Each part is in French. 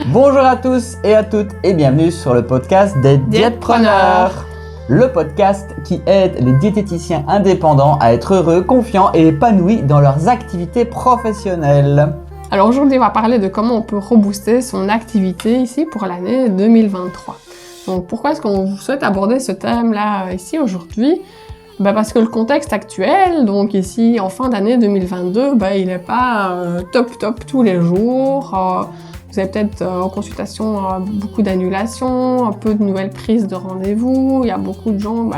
Bonjour à tous et à toutes et bienvenue sur le podcast des Diètepreneurs. Le podcast qui aide les diététiciens indépendants à être heureux, confiants et épanouis dans leurs activités professionnelles. Alors aujourd'hui, on va parler de comment on peut rebooster son activité ici pour l'année 2023. Donc pourquoi est-ce qu'on souhaite aborder ce thème-là ici aujourd'hui ? Parce que le contexte actuel, donc ici en fin d'année 2022, il n'est pas top tous les jours. Vous avez peut-être en consultation beaucoup d'annulations, un peu de nouvelles prises de rendez-vous. Il y a beaucoup de gens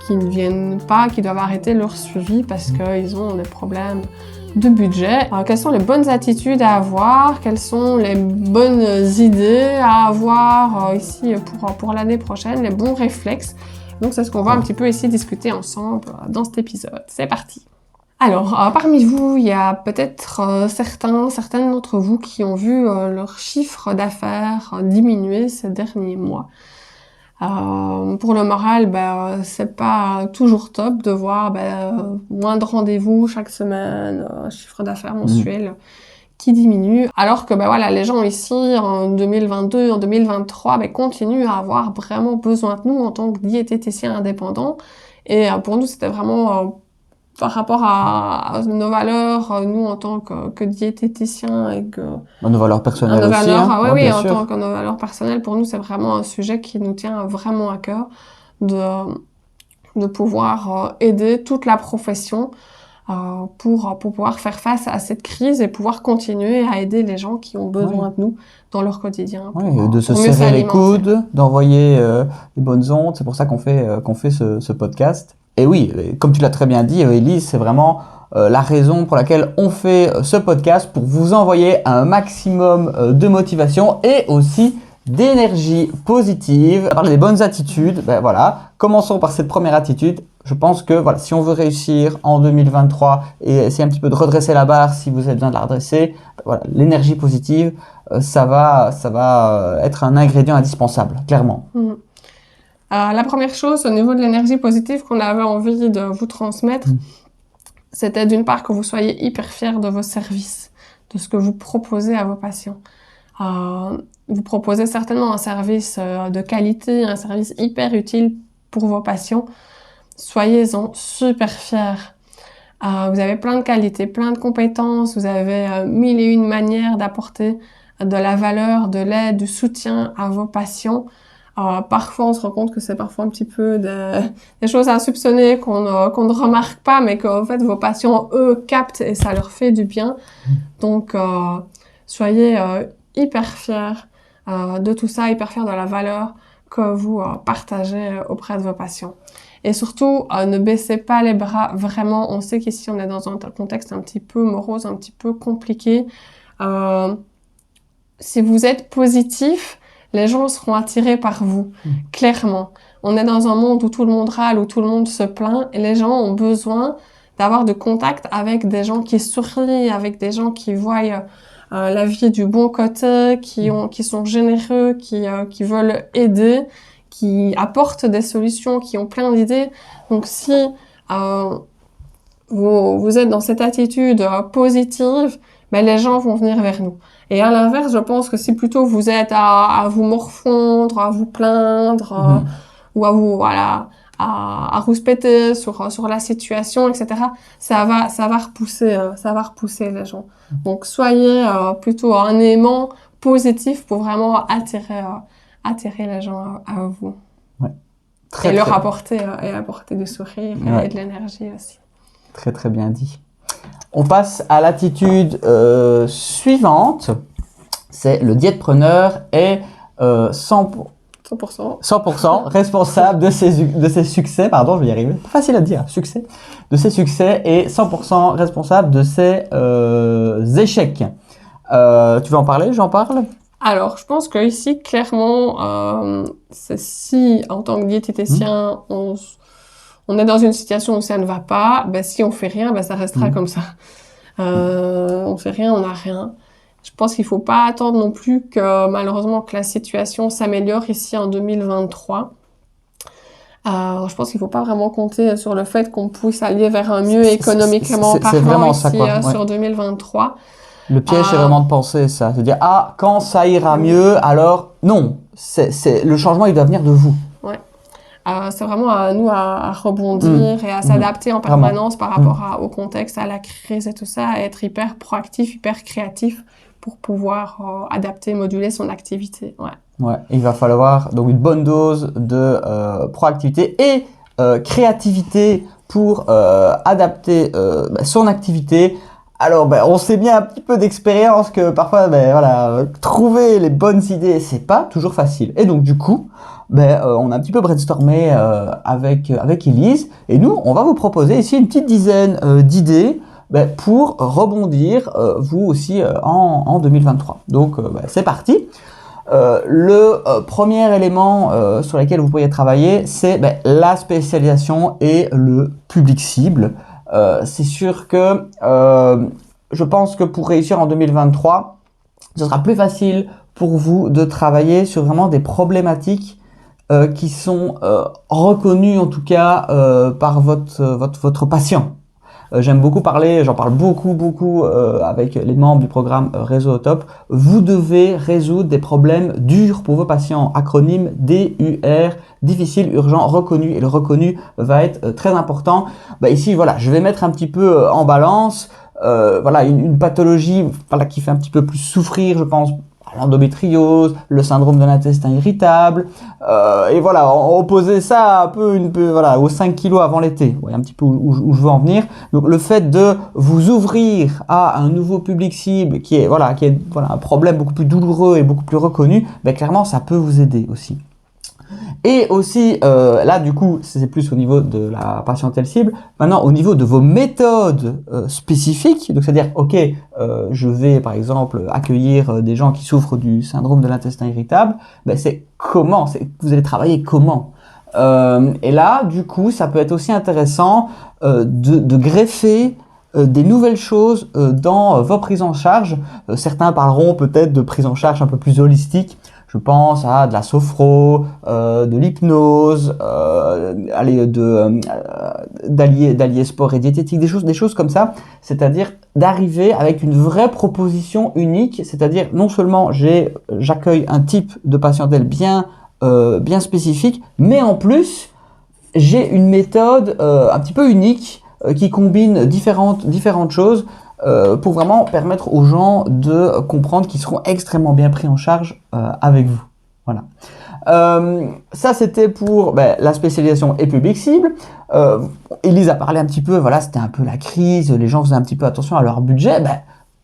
qui ne viennent pas, qui doivent arrêter leur suivi parce qu'ils ont des problèmes de budget. Quelles sont les bonnes attitudes à avoir? Quelles sont les bonnes idées à avoir ici pour l'année prochaine? Les bons réflexes? Donc c'est ce qu'on va un petit peu ici discuter ensemble dans cet épisode. C'est parti! Alors, parmi vous, il y a peut-être certaines d'entre vous qui ont vu leur chiffre d'affaires diminuer ces derniers mois. Pour le moral, c'est pas toujours top de voir moins de rendez-vous chaque semaine, chiffre d'affaires mensuel qui diminue, alors que les gens ici en 2022, en 2023, continuent à avoir vraiment besoin de nous en tant que diététiciens indépendants. Et pour nous, c'était vraiment par rapport à nos valeurs, nous en tant que diététiciens et que nos valeurs personnelles aussi. En tant que nos valeurs personnelles, pour nous c'est vraiment un sujet qui nous tient vraiment à cœur de pouvoir aider toute la profession pour pouvoir faire face à cette crise et pouvoir continuer à aider les gens qui ont besoin de nous dans leur quotidien. De se serrer les coudes, d'envoyer les bonnes ondes. C'est pour ça qu'on fait ce podcast. Et oui, comme tu l'as très bien dit, Élise, c'est vraiment la raison pour laquelle on fait ce podcast, pour vous envoyer un maximum de motivation et aussi d'énergie positive. Parler des bonnes attitudes, commençons par cette première attitude. Je pense que si on veut réussir en 2023 et essayer un petit peu de redresser la barre si vous avez besoin de la redresser, l'énergie positive, ça va être un ingrédient indispensable, clairement. La première chose au niveau de l'énergie positive qu'on avait envie de vous transmettre, c'était d'une part que vous soyez hyper fiers de vos services, de ce que vous proposez à vos patients. Vous proposez certainement un service de qualité, un service hyper utile pour vos patients. Soyez-en super fiers. Vous avez plein de qualités, plein de compétences, vous avez 1001 manières d'apporter de la valeur, de l'aide, du soutien à vos patients. Parfois, on se rend compte que c'est parfois un petit peu des choses insoupçonnées qu'on ne remarque pas, mais qu'en fait, vos patients, eux, captent et ça leur fait du bien. Donc, soyez hyper fiers de tout ça, hyper fiers de la valeur que vous partagez auprès de vos patients. Et surtout, ne baissez pas les bras, vraiment. On sait qu'ici, on est dans un contexte un petit peu morose, un petit peu compliqué. Si vous êtes positif, les gens seront attirés par vous, clairement. On est dans un monde où tout le monde râle, où tout le monde se plaint, et les gens ont besoin d'avoir de contact avec des gens qui sourient, avec des gens qui voient la vie du bon côté, qui sont généreux, qui veulent aider, qui apportent des solutions, qui ont plein d'idées. Donc si vous êtes dans cette attitude positive, les gens vont venir vers nous. Et à l'inverse, je pense que si plutôt vous êtes à vous morfondre, à vous plaindre, ou à rouspéter sur la situation, etc., ça va repousser les gens. Donc soyez plutôt un aimant positif pour vraiment attirer les gens à vous. Et leur apporter du sourire et de l'énergie aussi. Très très bien dit. On passe à l'attitude suivante. C'est le diètepreneur est 100% responsable de ses succès. Pardon, je vais y arriver. Pas facile à dire, succès. De ses succès et 100% responsable de ses échecs. Tu veux en parler? J'en parle? Alors, je pense que ici, clairement, si en tant que diététicien, on est dans une situation où ça ne va pas, si on fait rien, ça restera comme ça. On fait rien, on n'a rien. Je pense qu'il faut pas attendre non plus malheureusement que la situation s'améliore ici en 2023. Je pense qu'il faut pas vraiment compter sur le fait qu'on puisse aller vers un mieux économiquement parlant ici sur 2023. Le piège, c'est vraiment de penser ça. Se dire, ah, quand ça ira mieux, alors non. Le changement, il doit venir de vous. Ouais. C'est vraiment à nous à rebondir et à s'adapter en permanence par rapport au contexte, à la crise et tout ça, à être hyper proactif, hyper créatif pour pouvoir adapter, moduler son activité. Ouais, il va falloir donc une bonne dose de proactivité et créativité pour adapter son activité. Alors, on sait bien un petit peu d'expérience que parfois, trouver les bonnes idées, c'est pas toujours facile. Et donc, du coup, on a un petit peu brainstormé avec Elise. Et nous, on va vous proposer ici une petite dizaine d'idées pour rebondir, vous aussi, en 2023. Donc, c'est parti. Le premier élément sur lequel vous pourriez travailler, c'est la spécialisation et le public cible. C'est sûr que je pense que pour réussir en 2023, ce sera plus facile pour vous de travailler sur vraiment des problématiques qui sont reconnues en tout cas par votre patient. J'aime beaucoup parler, j'en parle beaucoup avec les membres du programme Réseau au Top. Vous devez résoudre des problèmes durs pour vos patients. Acronyme DUR, difficile, urgent, reconnu. Et le reconnu va être très important. Ici, voilà, je vais mettre un petit peu en balance. Une pathologie qui fait un petit peu plus souffrir, je pense, l'endométriose, le syndrome de l'intestin irritable, et voilà, opposer ça un peu aux 5 kilos avant l'été. Vous voyez un petit peu où je veux en venir. Donc le fait de vous ouvrir à un nouveau public cible qui est un problème beaucoup plus douloureux et beaucoup plus reconnu, clairement ça peut vous aider aussi. Et aussi, là du coup, c'est plus au niveau de la patientèle cible. Maintenant, au niveau de vos méthodes spécifiques, donc c'est-à-dire, ok, je vais par exemple accueillir des gens qui souffrent du syndrome de l'intestin irritable, c'est comment, vous allez travailler comment. Et là, du coup, ça peut être aussi intéressant de greffer des nouvelles choses dans vos prises en charge. Certains parleront peut-être de prise en charge un peu plus holistique. Je pense à de la sophro, de l'hypnose, d'allier sport et diététique, des choses comme ça. C'est-à-dire d'arriver avec une vraie proposition unique. C'est-à-dire non seulement j'accueille un type de patientèle bien spécifique, mais en plus j'ai une méthode un petit peu unique qui combine différentes choses. Pour vraiment permettre aux gens de comprendre qu'ils seront extrêmement bien pris en charge avec vous. Voilà. Ça, c'était pour la spécialisation et public cible. Elise a parlé un petit peu, c'était un peu la crise, les gens faisaient un petit peu attention à leur budget.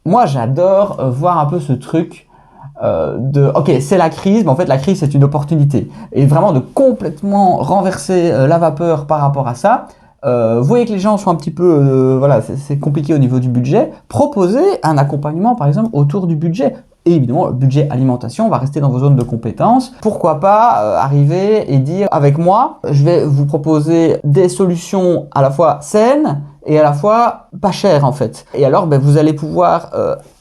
Moi, j'adore voir un peu ce truc ok, c'est la crise, mais en fait, la crise, c'est une opportunité. Et vraiment de complètement renverser la vapeur par rapport à ça. Vous voyez que les gens sont un petit peu, c'est compliqué au niveau du budget. Proposez un accompagnement, par exemple, autour du budget. Et évidemment, le budget alimentation va rester dans vos zones de compétences. Pourquoi pas arriver et dire, avec moi, je vais vous proposer des solutions à la fois saines et à la fois pas chères, en fait. Et alors, vous allez pouvoir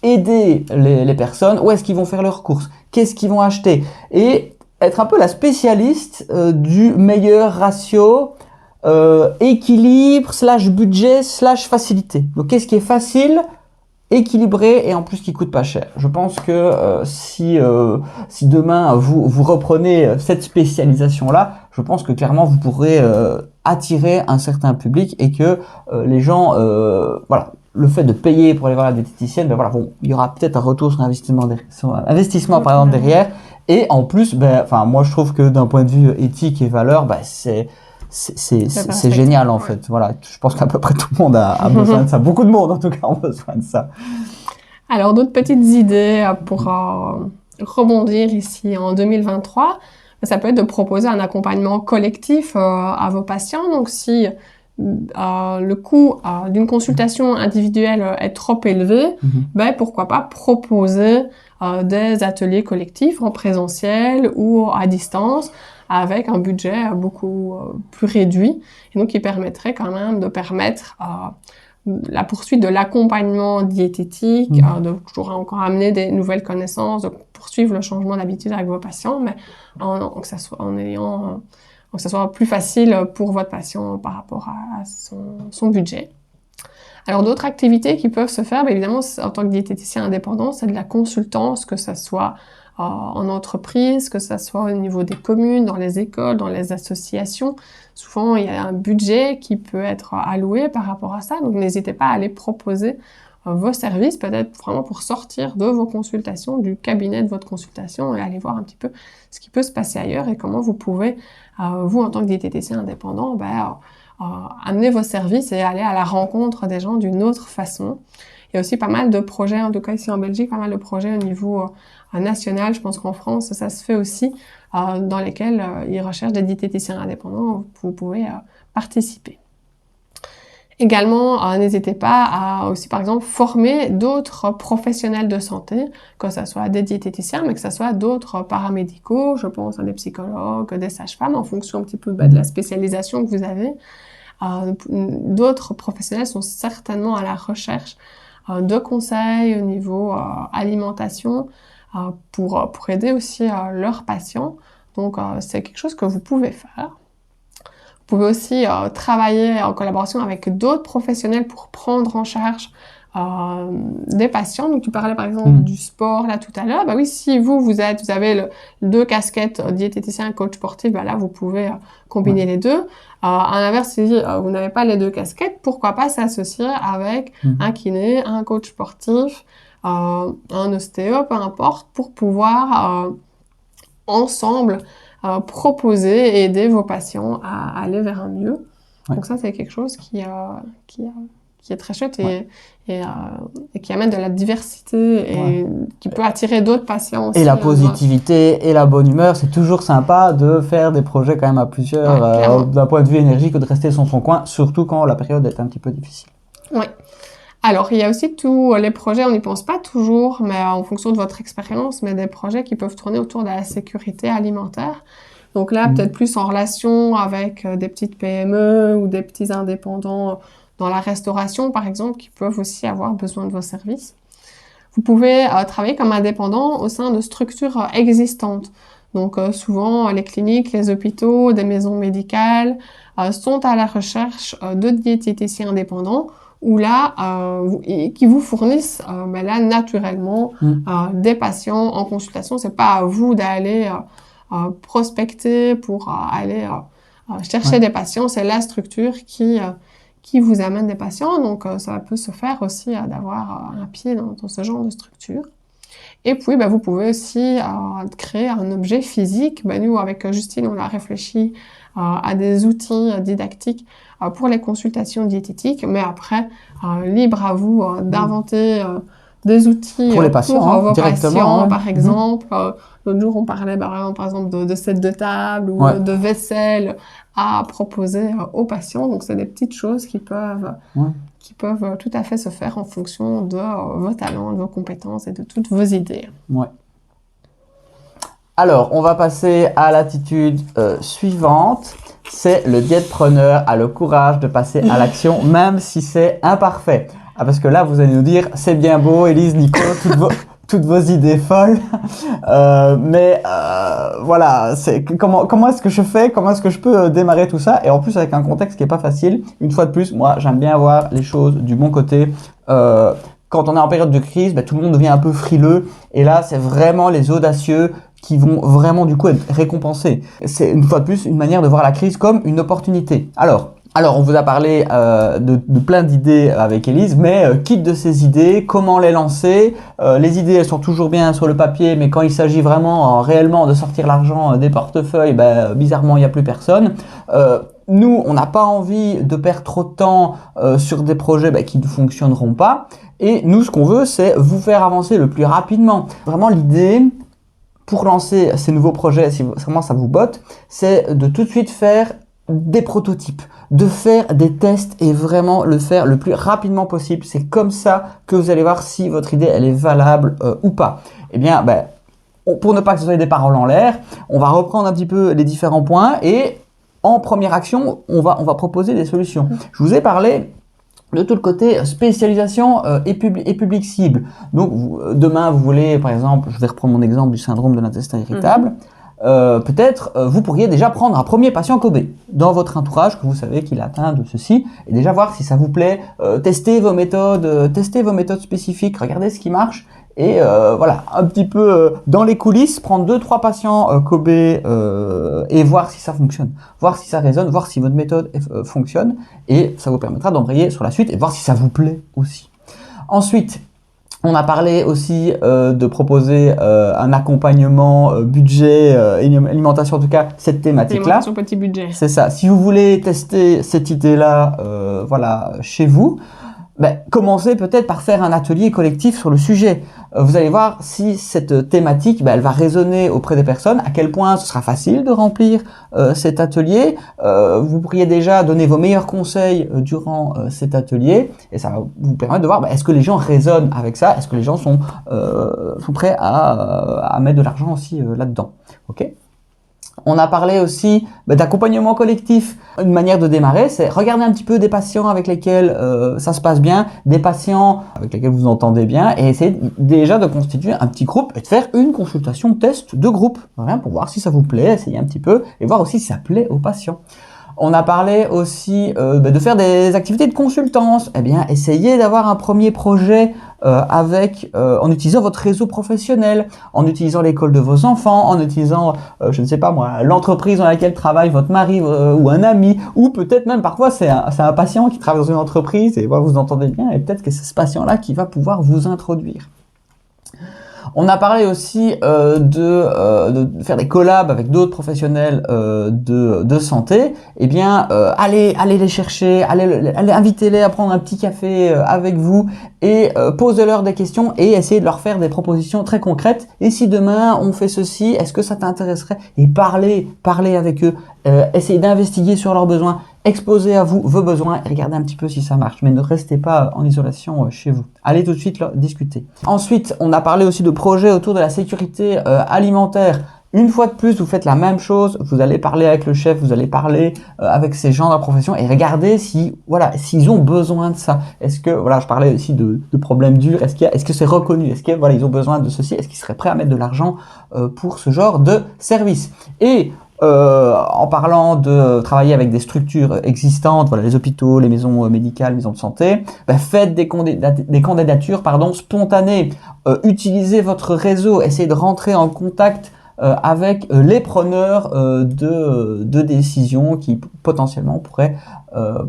aider les personnes. Où est-ce qu'ils vont faire leurs courses? Qu'est-ce qu'ils vont acheter? Et être un peu la spécialiste du meilleur ratio équilibre / budget / facilité. Donc qu'est-ce qui est facile, équilibré et en plus qui coûte pas cher. Je pense que si demain vous reprenez cette spécialisation là, je pense que clairement vous pourrez attirer un certain public et que les gens le fait de payer pour aller voir la diététicienne, il y aura peut-être un retour sur investissement derrière. Et en plus, moi je trouve que d'un point de vue éthique et valeur, c'est génial en fait. Voilà, je pense qu'à peu près tout le monde a besoin de ça. Beaucoup de monde en tout cas ont besoin de ça. Alors d'autres petites idées pour rebondir ici en 2023, ça peut être de proposer un accompagnement collectif à vos patients. Donc si le coût d'une consultation individuelle est trop élevé, pourquoi pas proposer des ateliers collectifs en présentiel ou à distance avec un budget beaucoup plus réduit, et donc qui permettrait quand même de permettre la poursuite de l'accompagnement diététique, de toujours encore amener des nouvelles connaissances, de poursuivre le changement d'habitude avec vos patients, mais que ça soit plus facile pour votre patient par rapport à son budget. Alors, d'autres activités qui peuvent se faire, évidemment, en tant que diététicien indépendant, c'est de la consultance, que ça soit en entreprise, que ça soit au niveau des communes, dans les écoles, dans les associations. Souvent, il y a un budget qui peut être alloué par rapport à ça, donc n'hésitez pas à aller proposer vos services, peut-être vraiment pour sortir de vos consultations, du cabinet de votre consultation, et aller voir un petit peu ce qui peut se passer ailleurs et comment vous pouvez, vous, en tant que diététicien indépendant, amener vos services et aller à la rencontre des gens d'une autre façon. Il y a aussi pas mal de projets, en tout cas ici en Belgique, pas mal de projets au niveau national. Je pense qu'en France, ça se fait aussi, dans lesquels ils recherchent des diététiciens indépendants. Vous pouvez participer. Également, n'hésitez pas à aussi, par exemple, former d'autres professionnels de santé, que ce soit des diététiciens, mais que ce soit d'autres paramédicaux. Je pense à des psychologues, des sages-femmes, en fonction un petit peu de la spécialisation que vous avez. D'autres professionnels sont certainement à la recherche de conseils au niveau alimentation pour aider aussi leurs patients. Donc, c'est quelque chose que vous pouvez faire. Vous pouvez aussi travailler en collaboration avec d'autres professionnels pour prendre en charge des patients. Donc, tu parlais par exemple du sport là tout à l'heure. Bah oui, si vous avez deux casquettes diététicien et coach sportif, bah là vous pouvez combiner les deux. À l'inverse, si vous n'avez pas les deux casquettes, pourquoi pas s'associer avec un kiné, un coach sportif, un ostéo, peu importe, pour pouvoir ensemble proposer et aider vos patients à aller vers un mieux. Donc ça, c'est quelque chose qui est très chouette et qui amène de la diversité et qui peut attirer d'autres patients aussi. Et la positivité et la bonne humeur, c'est toujours sympa de faire des projets quand même à plusieurs, d'un point de vue énergique, que de rester dans son coin, surtout quand la période est un petit peu difficile. Oui. Alors, il y a aussi tous les projets, on n'y pense pas toujours, mais en fonction de votre expérience, mais des projets qui peuvent tourner autour de la sécurité alimentaire. Donc là, peut-être plus en relation avec des petites PME ou des petits indépendants dans la restauration, par exemple, qui peuvent aussi avoir besoin de vos services. Vous pouvez travailler comme indépendant au sein de structures existantes. Donc souvent, les cliniques, les hôpitaux, des maisons médicales sont à la recherche de diététiciens indépendants ou là, qui vous fournissent là, naturellement des patients en consultation. C'est pas à vous d'aller prospecter pour aller chercher des patients. C'est la structure qui vous amène des patients. Donc, ça peut se faire aussi d'avoir un pied dans ce genre de structure. Et puis, vous pouvez aussi créer un objet physique. Nous, avec Justine, on a réfléchi à des outils didactiques pour les consultations diététiques. Mais après, libre à vous d'inventer des outils pour les patients, pour vos patients, directement, par exemple. L'autre jour, on parlait par exemple de sets de table ou de vaisselle à proposer aux patients. Donc, c'est des petites choses qui peuvent tout à fait se faire en fonction de vos talents, de vos compétences et de toutes vos idées. Ouais. Alors, on va passer à l'attitude suivante. C'est le diètepreneur a le courage de passer à l'action, même si c'est imparfait. Ah, parce que là, vous allez nous dire, c'est bien beau, Élise, Nico, toutes vos idées folles, mais voilà, comment est-ce que je fais, comment est-ce que je peux démarrer tout ça, et en plus avec un contexte qui est pas facile. Une fois de plus, moi j'aime bien voir les choses du bon côté. Quand on est en période de crise, tout le monde devient un peu frileux, et là c'est vraiment les audacieux qui vont vraiment du coup être récompensés. C'est une fois de plus une manière de voir la crise comme une opportunité. Alors on vous a parlé de plein d'idées avec Élise, mais quitte de ces idées, comment les lancer. Les idées, elles sont toujours bien sur le papier, mais quand il s'agit vraiment réellement de sortir l'argent des portefeuilles, bizarrement, il n'y a plus personne. Nous, on n'a pas envie de perdre trop de temps sur des projets qui ne fonctionneront pas. Et nous, ce qu'on veut, c'est vous faire avancer le plus rapidement. Vraiment, l'idée pour lancer ces nouveaux projets, si vraiment ça vous botte, c'est de tout de suite faire des prototypes, de faire des tests et vraiment le faire le plus rapidement possible. C'est comme ça que vous allez voir si votre idée elle est valable ou pas. Eh bien, pour ne pas que ce soit des paroles en l'air, on va reprendre un petit peu les différents points et en première action, on va proposer des solutions. Je vous ai parlé de tout le côté spécialisation et public cible. Donc demain, vous voulez, par exemple, je vais reprendre mon exemple du syndrome de l'intestin irritable. peut-être vous pourriez déjà prendre un premier patient Kobe dans votre entourage que vous savez qu'il est atteint de ceci et déjà voir si ça vous plaît, tester vos méthodes spécifiques, regardez ce qui marche et voilà, un petit peu dans les coulisses, prendre 2-3 patients Kobe et voir si ça fonctionne, voir si ça résonne, voir si votre méthode fonctionne et ça vous permettra d'embrayer sur la suite et voir si ça vous plaît aussi. Ensuite, on a parlé aussi de proposer un accompagnement budget, alimentation, en tout cas cette thématique-là. Alimentation petit budget. C'est ça. Si vous voulez tester cette idée-là, voilà, chez vous, commencez peut-être par faire un atelier collectif sur le sujet. Vous allez voir si cette thématique, elle va résonner auprès des personnes, à quel point ce sera facile de remplir cet atelier. Vous pourriez déjà donner vos meilleurs conseils durant cet atelier et ça va vous permettre de voir est-ce que les gens résonnent avec ça, est-ce que les gens sont prêts à mettre de l'argent aussi là-dedans. Ok ? On a parlé aussi d'accompagnement collectif. Une manière de démarrer, c'est regarder un petit peu des patients avec lesquels ça se passe bien, des patients avec lesquels vous entendez bien, et essayer déjà de constituer un petit groupe et de faire une consultation test de groupe, voilà, pour voir si ça vous plaît, essayer un petit peu et voir aussi si ça plaît aux patients. On a parlé aussi de faire des activités de consultance. Eh bien, essayez d'avoir un premier projet en utilisant votre réseau professionnel, en utilisant l'école de vos enfants, en utilisant, je ne sais pas moi, l'entreprise dans laquelle travaille votre mari ou un ami, ou peut-être même parfois c'est un patient qui travaille dans une entreprise et voilà, vous entendez bien et peut-être que c'est ce patient-là qui va pouvoir vous introduire. On a parlé aussi de faire des collabs avec d'autres professionnels de santé. Eh bien, allez les chercher, allez invitez-les à prendre un petit café avec vous et posez-leur des questions et essayez de leur faire des propositions très concrètes. Et si demain on fait ceci, est-ce que ça t'intéresserait? Et parlez avec eux, essayez d'investiguer sur leurs besoins. Exposez à vous vos besoins et regardez un petit peu si ça marche. Mais ne restez pas en isolation chez vous. Allez tout de suite discuter. Ensuite, on a parlé aussi de projets autour de la sécurité alimentaire. Une fois de plus, vous faites la même chose. Vous allez parler avec le chef, vous allez parler avec ces gens de la profession et regardez s'ils ont besoin de ça. Est-ce que, je parlais aussi de problèmes durs. Est-ce que c'est reconnu? Est-ce que, ils ont besoin de ceci? Est-ce qu'ils seraient prêts à mettre de l'argent pour ce genre de service? Et en parlant de travailler avec des structures existantes, les hôpitaux, les maisons médicales, les maisons de santé, faites des candidatures spontanées, utilisez votre réseau, essayez de rentrer en contact avec les preneurs de décisions qui potentiellement pourraient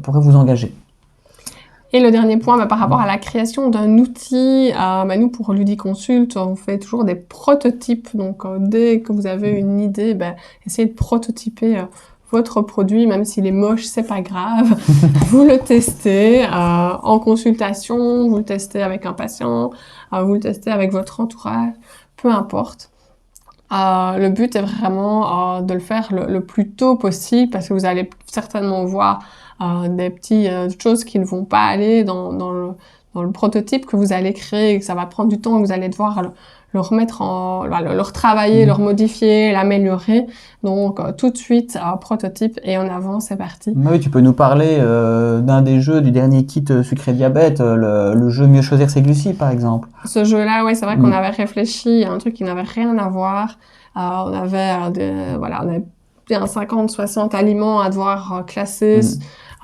vous engager. Et le dernier point, par rapport à la création d'un outil, nous pour Ludiconsult, on fait toujours des prototypes. Donc dès que vous avez une idée, essayez de prototyper votre produit, même s'il est moche, c'est pas grave. Vous le testez en consultation, vous le testez avec un patient, vous le testez avec votre entourage, peu importe. Le but est vraiment de le faire le plus tôt possible parce que vous allez certainement voir des petites choses qui ne vont pas aller dans le prototype que vous allez créer et que ça va prendre du temps, que vous allez devoir le remettre le retravailler, le remodifier, l'améliorer. Donc tout de suite, prototype et en avant, c'est parti. Oui, tu peux nous parler d'un des jeux du dernier kit Sucré Diabète, le jeu Mieux choisir ses glucides par exemple. Ce jeu-là, c'est vrai qu'on avait réfléchi à un truc qui n'avait rien à voir. On avait un 50-60 aliments à devoir classer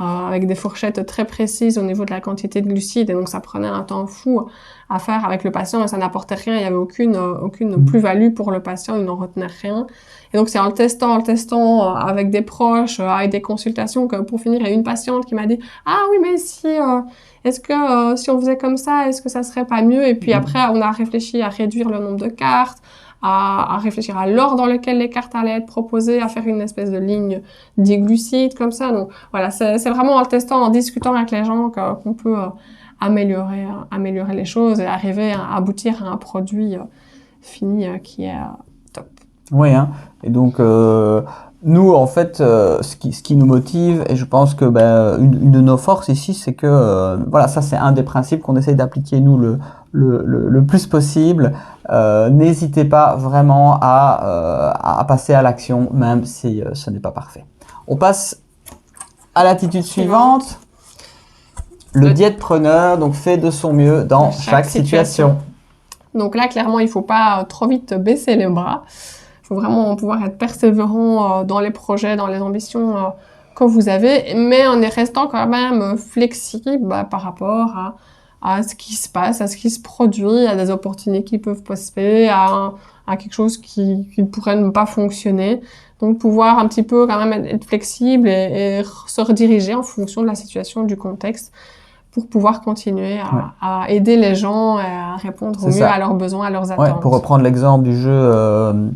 avec des fourchettes très précises au niveau de la quantité de glucides et donc ça prenait un temps fou à faire avec le patient et ça n'apportait rien, il n'y avait aucune plus-value pour le patient, il n'en retenait rien. Et donc c'est en le testant avec des proches, avec des consultations que pour finir, il y a une patiente qui m'a dit « Ah oui, mais est-ce que si on faisait comme ça, est-ce que ça serait pas mieux ?» Et puis après, on a réfléchi à réduire le nombre de cartes, à réfléchir à l'ordre dans lequel les cartes allaient être proposées, à faire une espèce de ligne des glucides comme ça. Donc voilà, c'est vraiment en le testant, en discutant avec les gens qu'on peut améliorer les choses et arriver à aboutir à un produit fini qui est top. Oui, et donc nous en fait, ce qui nous motive et je pense que une de nos forces ici, c'est que ça c'est un des principes qu'on essaye d'appliquer nous le plus possible. N'hésitez pas vraiment à passer à l'action, même si ce n'est pas parfait. On passe à l'attitude suivante. Le diète-preneur donc fait de son mieux dans chaque situation. Donc là, clairement, il faut pas trop vite baisser les bras. Il faut vraiment pouvoir être persévérant dans les projets, dans les ambitions que vous avez, mais en restant quand même flexible par rapport à ce qui se passe, à ce qui se produit, à des opportunités qui peuvent passer, à quelque chose qui pourrait ne pas fonctionner. Donc pouvoir un petit peu quand même être flexible et se rediriger en fonction de la situation, du contexte, pour pouvoir continuer à aider les gens et à répondre au mieux à leurs besoins, à leurs attentes. Ouais, pour reprendre l'exemple du jeu...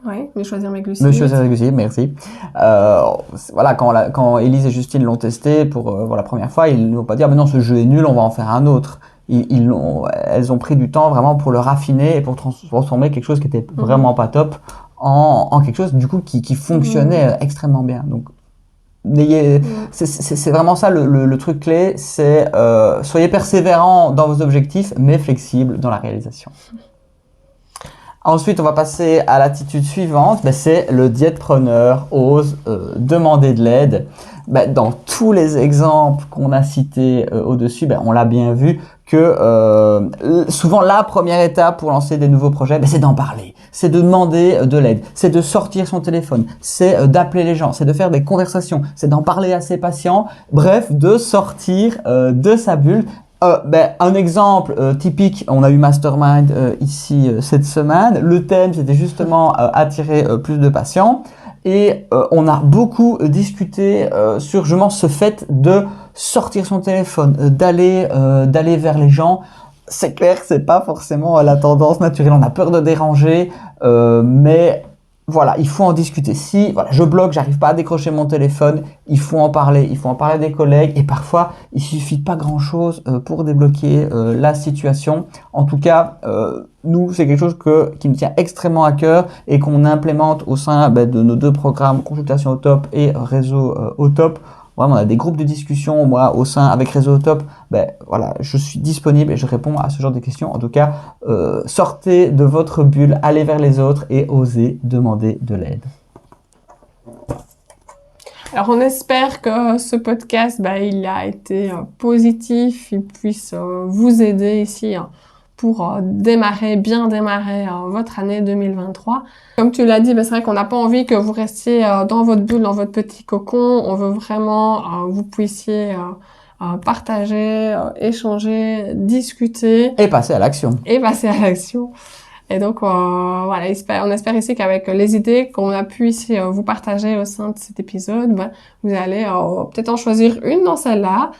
Oui, Mieux choisir mes glucides. Mieux choisir mes glucides, merci. Voilà, quand Élise et Justine l'ont testé pour la première fois, ils ne vont pas dire « mais non, ce jeu est nul, on va en faire un autre ». Elles ont pris du temps vraiment pour le raffiner et pour transformer quelque chose qui était vraiment pas top en quelque chose du coup qui fonctionnait extrêmement bien. Donc c'est vraiment ça le truc clé, c'est soyez persévérants dans vos objectifs mais flexibles dans la réalisation. Ensuite, on va passer à l'attitude suivante, c'est le diètepreneur ose demander de l'aide. Dans tous les exemples qu'on a cités au-dessus, on l'a bien vu que souvent la première étape pour lancer des nouveaux projets, c'est d'en parler, c'est de demander de l'aide, c'est de sortir son téléphone, c'est d'appeler les gens, c'est de faire des conversations, c'est d'en parler à ses patients, bref, de sortir de sa bulle. Un exemple typique, on a eu Mastermind ici cette semaine. Le thème, c'était justement attirer plus de patients. Et on a beaucoup discuté sur justement ce fait de sortir son téléphone, d'aller vers les gens. C'est clair que c'est pas forcément la tendance naturelle. On a peur de déranger, mais voilà, il faut en discuter. Si je bloque, j'arrive pas à décrocher mon téléphone, il faut en parler des collègues et parfois il suffit pas grand-chose pour débloquer la situation. En tout cas, nous, c'est quelque chose qui nous tient extrêmement à cœur et qu'on implémente au sein de nos 2 programmes Consultation au top et Réseau au top. Vraiment, on a des groupes de discussion, moi, au sein, avec Réseau au top, je suis disponible et je réponds à ce genre de questions. En tout cas, sortez de votre bulle, allez vers les autres et osez demander de l'aide. Alors, on espère que ce podcast, il a été positif, il puisse vous aider ici pour bien démarrer votre année 2023. Comme tu l'as dit, c'est vrai qu'on n'a pas envie que vous restiez dans votre bulle, dans votre petit cocon. On veut vraiment que vous puissiez partager, échanger, discuter. Et passer à l'action. Et donc, on espère ici qu'avec les idées qu'on a pu ici vous partager au sein de cet épisode, vous allez peut-être en choisir une dans celle-là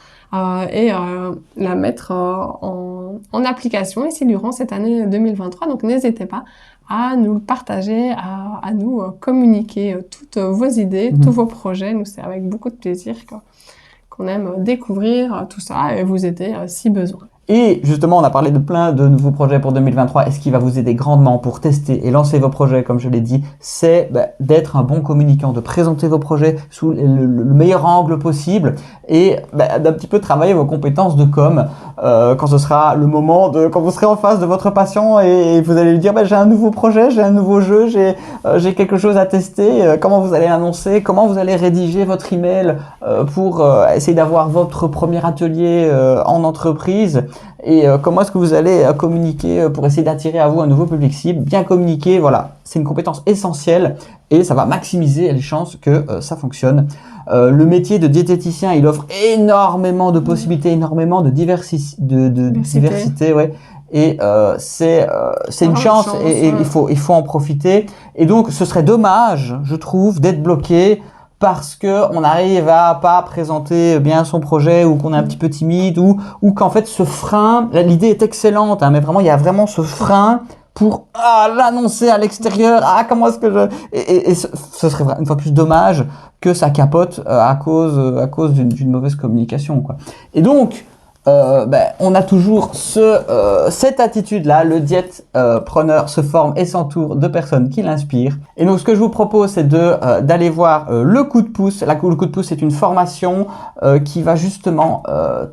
et la mettre en application ici durant cette année 2023. Donc, n'hésitez pas à nous le partager, à nous communiquer toutes vos idées, tous vos projets. Nous, c'est avec beaucoup de plaisir qu'on aime découvrir tout ça et vous aider si besoin. Et justement, on a parlé de plein de nouveaux projets pour 2023. Et ce qui va vous aider grandement pour tester et lancer vos projets, comme je l'ai dit, c'est d'être un bon communicant, de présenter vos projets sous le meilleur angle possible et d'un petit peu travailler vos compétences de com quand ce sera le moment quand vous serez en face de votre patient et vous allez lui dire j'ai un nouveau projet, j'ai un nouveau jeu, j'ai quelque chose à tester. Comment vous allez l'annoncer, comment vous allez rédiger votre email pour essayer d'avoir votre premier atelier en entreprise. Et comment est-ce que vous allez communiquer pour essayer d'attirer à vous un nouveau public cible. Bien communiquer, voilà, c'est une compétence essentielle et ça va maximiser les chances que ça fonctionne. Le métier de diététicien, il offre énormément de possibilités, énormément de diversité, ouais. Et c'est une chance et il faut en profiter. Et donc ce serait dommage, je trouve, d'être bloqué parce que on n'arrive à pas présenter bien son projet ou qu'on est un petit peu timide ou qu'en fait ce frein, l'idée est excellente, mais vraiment il y a vraiment ce frein pour l'annoncer à l'extérieur. Comment est-ce que et ce serait une fois plus dommage que ça capote à cause d'une mauvaise communication, quoi. Et donc on a toujours cette attitude-là. Le diètepreneur se forme et s'entoure de personnes qui l'inspirent. Et donc, ce que je vous propose, c'est d'aller voir le coup de pouce. Le coup de pouce, c'est une formation qui va justement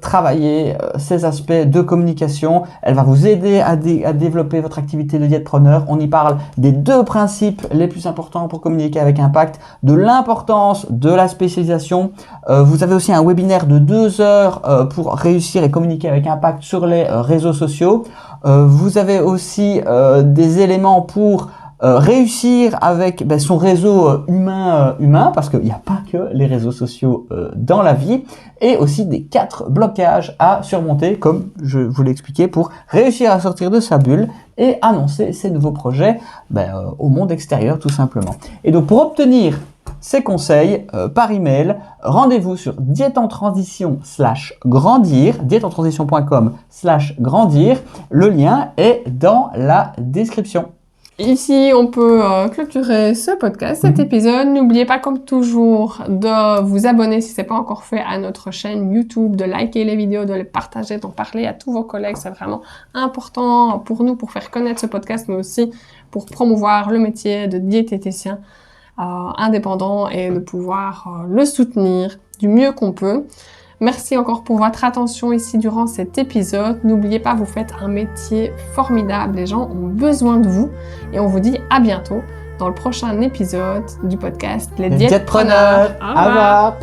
travailler ces aspects de communication. Elle va vous aider à développer votre activité de diètepreneur. On y parle des 2 principes les plus importants pour communiquer avec impact, de l'importance de la spécialisation. Vous avez aussi un webinaire de 2 heures pour réussir et communiquer avec impact sur les réseaux sociaux. Vous avez aussi des éléments pour réussir avec son réseau humain, parce qu'il n'y a pas que les réseaux sociaux dans la vie, et aussi des 4 blocages à surmonter, comme je vous l'ai expliqué, pour réussir à sortir de sa bulle et annoncer ses nouveaux projets au monde extérieur, tout simplement. Et donc, pour obtenir ces conseils par email, rendez-vous sur dièteentransition/grandir, dièteentransition.com/grandir. Le lien est dans la description. Ici, on peut clôturer ce podcast, cet épisode. N'oubliez pas, comme toujours, de vous abonner si ce n'est pas encore fait à notre chaîne YouTube, de liker les vidéos, de les partager, d'en parler à tous vos collègues. C'est vraiment important pour nous, pour faire connaître ce podcast, mais aussi pour promouvoir le métier de diététicien indépendant et de pouvoir le soutenir du mieux qu'on peut. Merci encore pour votre attention ici durant cet épisode. N'oubliez pas, vous faites un métier formidable. Les gens ont besoin de vous. Et on vous dit à bientôt dans le prochain épisode du podcast Les Diètepreneurs. Au revoir.